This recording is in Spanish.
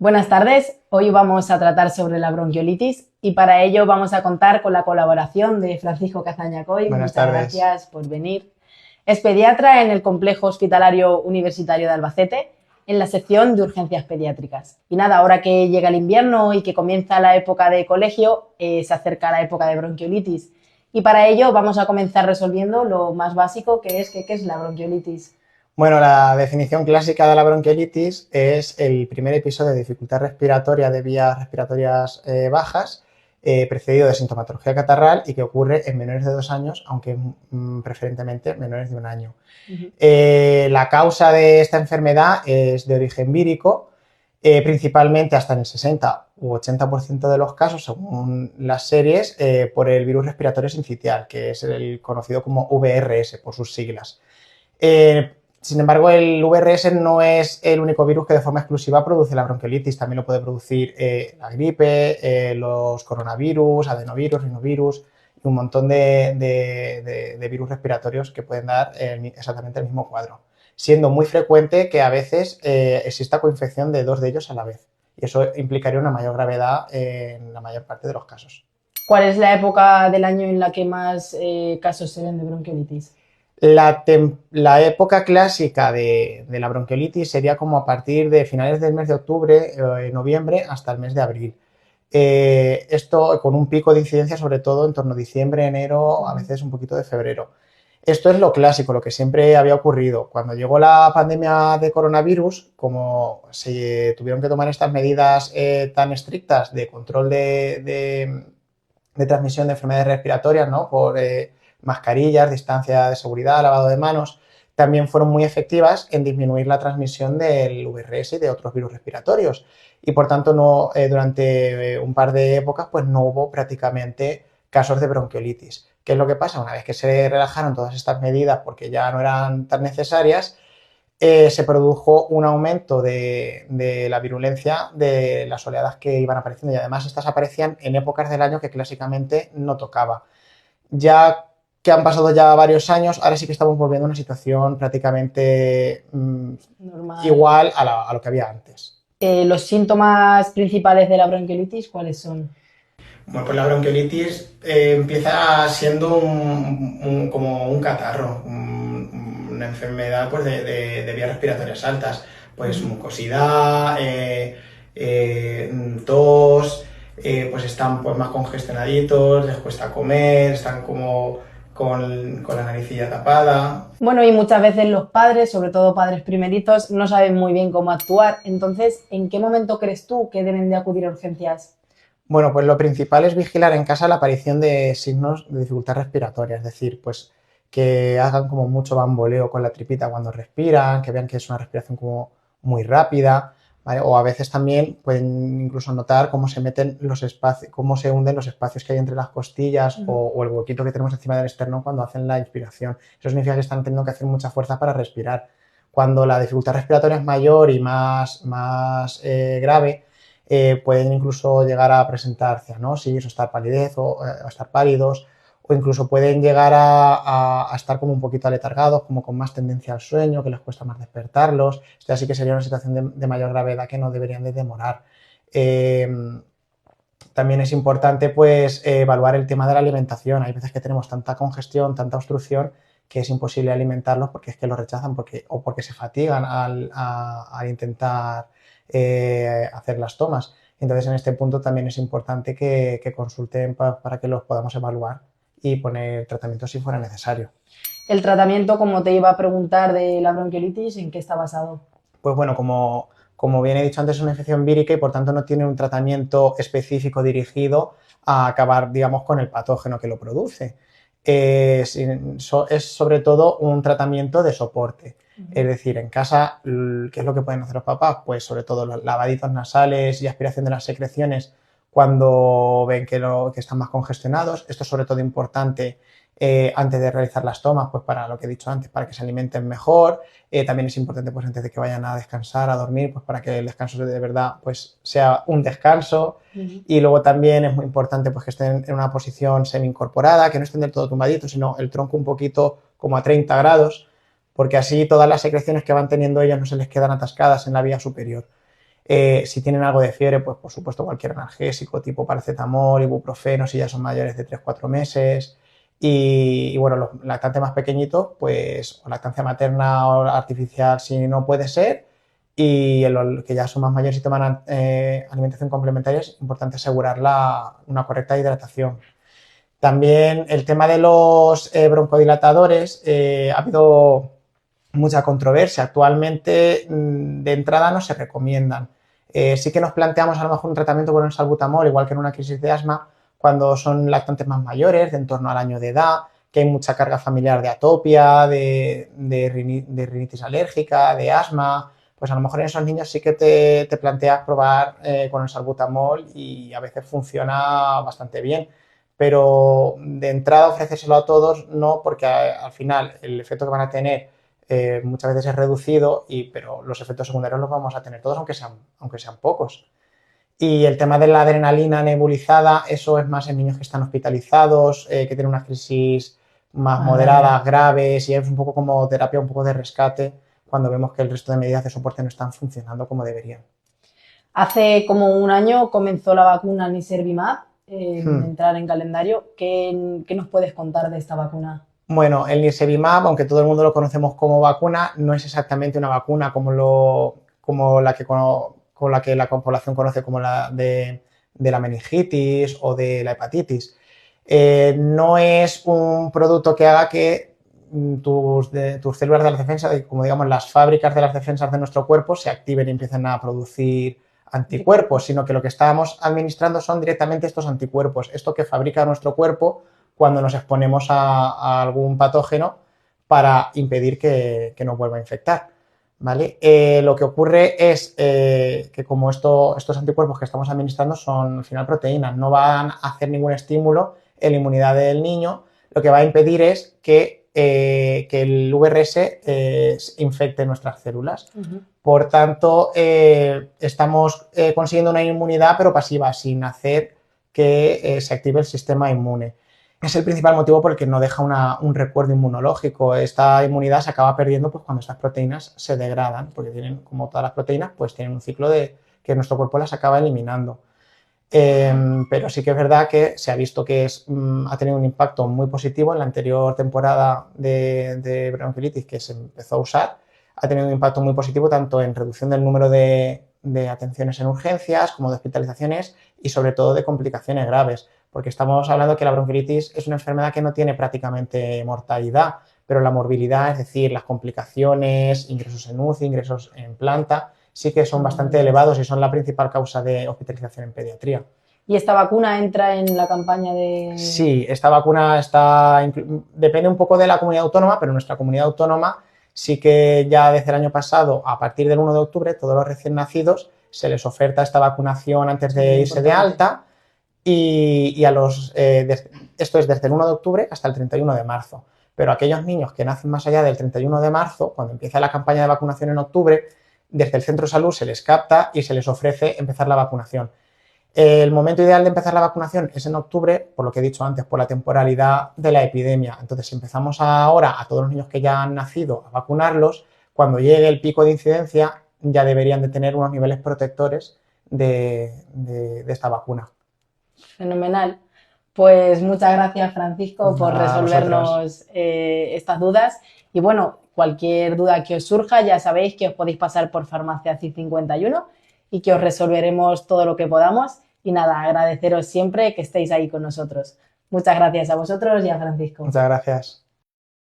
Buenas tardes, hoy vamos a tratar sobre la bronquiolitis y para ello vamos a contar con la colaboración de Francisco Cazaña Coy. Buenas Muchas tardes. gracias por venir. Es pediatra en el Complejo Hospitalario Universitario de Albacete, en la sección de urgencias pediátricas. Y nada, ahora que llega el invierno y que comienza la época de colegio, se acerca la época de bronquiolitis. Y para ello vamos a comenzar resolviendo lo más básico, que es ¿qué es la bronquiolitis? Bueno, la definición clásica de la bronquiolitis es el primer episodio de dificultad respiratoria de vías respiratorias bajas, precedido de sintomatología catarral y que ocurre en menores de 2 años, aunque preferentemente menores de 1 año. La causa de esta enfermedad es de origen vírico, principalmente hasta en el 60 u 80% de los casos, según las series, por el virus respiratorio sincitial, que es el conocido como VRS por sus siglas. Sin embargo, el VRS no es el único virus que de forma exclusiva produce la bronquiolitis, también lo puede producir la gripe, los coronavirus, adenovirus, rinovirus y un montón de virus respiratorios que pueden dar exactamente el mismo cuadro, siendo muy frecuente que a veces exista coinfección de 2 de ellos a la vez, y eso implicaría una mayor gravedad en la mayor parte de los casos. ¿Cuál es la época del año en la que más casos se ven de bronquiolitis? La época clásica de la bronquiolitis sería como a partir de finales del mes de octubre, noviembre, hasta el mes de abril. Esto con un pico de incidencia sobre todo en torno a diciembre, enero, a veces un poquito de febrero. Esto es lo clásico, lo que siempre había ocurrido. Cuando llegó la pandemia de coronavirus, como se tuvieron que tomar estas medidas tan estrictas de control de transmisión de enfermedades respiratorias, ¿no? Por mascarillas, distancia de seguridad, lavado de manos, también fueron muy efectivas en disminuir la transmisión del VRS y de otros virus respiratorios. Y por tanto, durante un par de épocas, pues no hubo prácticamente casos de bronquiolitis. ¿Qué es lo que pasa? Una vez que se relajaron todas estas medidas porque ya no eran tan necesarias, se produjo un aumento de la virulencia de las oleadas que iban apareciendo, y además estas aparecían en épocas del año que clásicamente no tocaba. Ya que han pasado ya varios años, ahora sí que estamos volviendo a una situación prácticamente igual a lo que había antes. ¿Los síntomas principales de la bronquiolitis cuáles son? Bueno, pues la bronquiolitis empieza siendo como un catarro, una enfermedad pues, de vías respiratorias altas, pues mucosidad, tos, pues están pues, más congestionaditos, les cuesta comer, están como con la naricilla tapada. Bueno, y muchas veces los padres, sobre todo padres primeritos, no saben muy bien cómo actuar. Entonces, ¿en qué momento crees tú que deben de acudir a urgencias? Bueno, pues lo principal es vigilar en casa la aparición de signos de dificultad respiratoria, es decir, pues que hagan como mucho bamboleo con la tripita cuando respiran, que vean que es una respiración como muy rápida, ¿vale? O a veces también pueden incluso notar cómo se meten los espacios, cómo se hunden los espacios que hay entre las costillas o el huequito que tenemos encima del esternón cuando hacen la inspiración. Eso significa que están teniendo que hacer mucha fuerza para respirar. Cuando la dificultad respiratoria es mayor y más grave, pueden incluso llegar a presentar cianosis o estar palidez o estar pálidos, o incluso pueden llegar a estar como un poquito aletargados, como con más tendencia al sueño, que les cuesta más despertarlos. Esto así que sería una situación de mayor gravedad que no deberían de demorar. También es importante pues evaluar el tema de la alimentación. Hay veces que tenemos tanta congestión, tanta obstrucción, que es imposible alimentarlos porque es que los rechazan o porque se fatigan al intentar hacer las tomas. Entonces, en este punto también es importante que consulten para que los podamos evaluar y poner tratamiento si fuera necesario. El tratamiento, como te iba a preguntar de la bronquiolitis, ¿en qué está basado? Pues bueno, como bien he dicho antes, es una infección vírica y por tanto no tiene un tratamiento específico dirigido a acabar, digamos, con el patógeno que lo produce. Es sobre todo un tratamiento de soporte. Es decir, en casa, ¿qué es lo que pueden hacer los papás? Pues sobre todo los lavaditos nasales y aspiración de las secreciones cuando ven que están más congestionados. Esto es sobre todo importante antes de realizar las tomas, pues para lo que he dicho antes, para que se alimenten mejor. También es importante pues antes de que vayan a descansar, a dormir, pues para que el descanso de verdad pues sea un descanso. Y luego también es muy importante pues que estén en una posición semi-incorporada, que no estén del todo tumbaditos, sino el tronco un poquito como a 30 grados, porque así todas las secreciones que van teniendo ellos no se les quedan atascadas en la vía superior. Si tienen algo de fiebre, pues por supuesto cualquier analgésico tipo paracetamol, ibuprofeno, si ya son mayores de 3-4 meses. Y bueno, los lactantes más pequeñitos, pues o lactancia materna o artificial si no puede ser. Y los que ya son más mayores y toman alimentación complementaria, es importante asegurar una correcta hidratación. También el tema de los broncodilatadores, ha habido mucha controversia. Actualmente, de entrada, no se recomiendan. Sí que nos planteamos a lo mejor un tratamiento con el salbutamol, igual que en una crisis de asma, cuando son lactantes más mayores, de en torno al año de edad, que hay mucha carga familiar de atopia, de rinitis alérgica, de asma. Pues a lo mejor en esos niños sí que te planteas probar con el salbutamol y a veces funciona bastante bien. Pero de entrada ofrecérselo a todos no, porque al final el efecto que van a tener muchas veces es reducido, pero los efectos secundarios los vamos a tener todos, aunque sean pocos. Y el tema de la adrenalina nebulizada, eso es más en niños que están hospitalizados, que tienen unas crisis más moderadas, graves, y es un poco como terapia, un poco de rescate, cuando vemos que el resto de medidas de soporte no están funcionando como deberían. Hace como un año comenzó la vacuna Nirsevimab, entrar en calendario. ¿Qué nos puedes contar de esta vacuna? Bueno, el Nirsevimab, aunque todo el mundo lo conocemos como vacuna, no es exactamente una vacuna como la que la población conoce como la de la meningitis o de la hepatitis. No es un producto que haga que tus células de la defensa, como digamos las fábricas de las defensas de nuestro cuerpo, se activen y empiecen a producir anticuerpos, sino que lo que estamos administrando son directamente estos anticuerpos, esto que fabrica nuestro cuerpo cuando nos exponemos a algún patógeno para impedir que nos vuelva a infectar, ¿vale? Lo que ocurre es que como estos anticuerpos que estamos administrando son al final proteínas, no van a hacer ningún estímulo en la inmunidad del niño, lo que va a impedir es que el VRS infecte nuestras células. Por tanto, estamos consiguiendo una inmunidad pero pasiva, sin hacer que se active el sistema inmune. Es el principal motivo por el que no deja un recuerdo inmunológico. Esta inmunidad se acaba perdiendo pues, cuando estas proteínas se degradan, porque tienen, como todas las proteínas, pues tienen un ciclo de que nuestro cuerpo las acaba eliminando. Pero sí que es verdad que se ha visto que ha tenido un impacto muy positivo en la anterior temporada de bronquiolitis que se empezó a usar. Ha tenido un impacto muy positivo tanto en reducción del número de atenciones en urgencias como de hospitalizaciones y sobre todo de complicaciones graves, porque estamos hablando que la bronquiolitis es una enfermedad que no tiene prácticamente mortalidad, pero la morbilidad, es decir, las complicaciones, ingresos en UCI, ingresos en planta, sí que son bastante elevados y son la principal causa de hospitalización en pediatría. ¿Y esta vacuna entra en la campaña de...? Sí, esta vacuna depende un poco de la comunidad autónoma, pero en nuestra comunidad autónoma sí que ya desde el año pasado, a partir del 1 de octubre, todos los recién nacidos se les oferta esta vacunación antes de irse de alta y esto es desde el 1 de octubre hasta el 31 de marzo. Pero aquellos niños que nacen más allá del 31 de marzo, cuando empieza la campaña de vacunación en octubre, desde el centro de salud se les capta y se les ofrece empezar la vacunación. El momento ideal de empezar la vacunación es en octubre, por lo que he dicho antes, por la temporalidad de la epidemia. Entonces, si empezamos ahora a todos los niños que ya han nacido a vacunarlos, cuando llegue el pico de incidencia ya deberían de tener unos niveles protectores de esta vacuna. Fenomenal. Pues muchas gracias, Francisco, por resolvernos estas dudas. Y bueno, cualquier duda que os surja, ya sabéis que os podéis pasar por Farmacia CID 51 y que os resolveremos todo lo que podamos. Y nada, agradeceros siempre que estéis ahí con nosotros. Muchas gracias a vosotros y a Francisco. Muchas gracias.